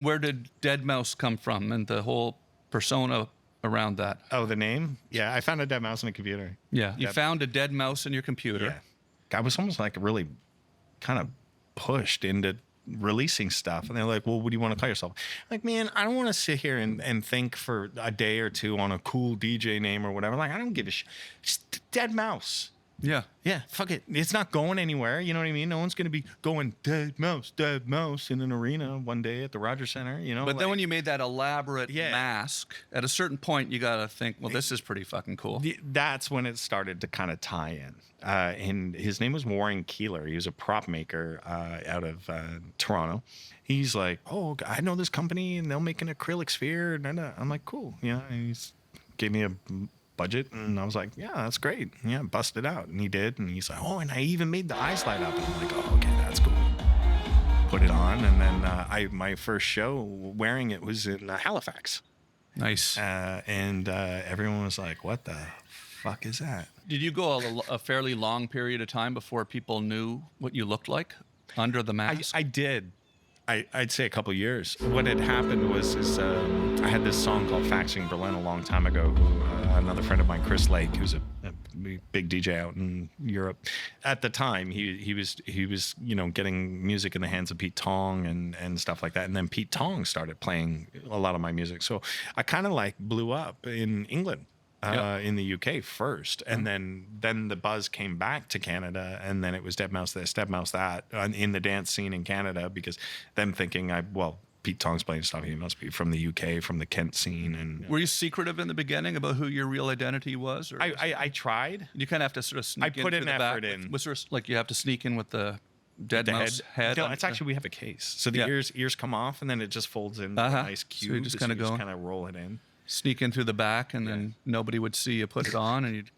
Where did deadmau5 come from and the whole persona around that? Oh, the name? Yeah, I found a dead mouse in a computer. Yeah, you found a dead mouse in your computer. Yeah. I was almost like really kind of pushed into releasing stuff. And they're like, well, what do you want to call yourself? Like, man, I don't want to sit here and think for a day or two on a cool DJ name or whatever. Like, I don't give a shit. Just Dead Mouse. Yeah. Yeah, fuck it. It's not going anywhere. You know what I mean? No one's going to be going dead mouse in an arena one day at the Rogers Center, you know? But then when you made that elaborate mask, at a certain point, you got to think, well, this is pretty fucking cool. That's when it started to kind of tie in. And his name was Warren Keeler. He was a prop maker out of Toronto. He's like, oh, I know this company, and they'll make an acrylic sphere. And I'm like, cool. Yeah, and he's gave me a budget, and I was like, yeah, that's great. Yeah, bust it out. And he did, and he's like, oh, and I even made the eyes light up. And I'm like, oh, okay, that's cool. Put it on, and then my first show wearing it was in Halifax. Nice. And everyone was like, what the fuck is that? Did you go a fairly long period of time before people knew what you looked like under the mask? I did. I'd say a couple of years. What had happened was I had this song called Faxing Berlin a long time ago. Another friend of mine, Chris Lake, who's a big DJ out in Europe. At the time, he was getting music in the hands of Pete Tong and stuff like that. And then Pete Tong started playing a lot of my music. So I kind of like blew up in England. In the UK first, and then the buzz came back to Canada, and then it was deadmau5 this, deadmau5 that in the dance scene in Canada, because them thinking Pete Tong's playing stuff, he must be from the UK, from the Kent scene. And were you secretive in the beginning about who your real identity was? Or I tried. You kind of have to sort of sneak in. I put an effort in. Was there like you have to sneak in with the deadmau5 head? No, it's actually we have a case, so the ears come off, and then it just folds in a nice cube. So you just kind of roll it in. Sneak in through the back, and then nobody would see you put it on, and you'd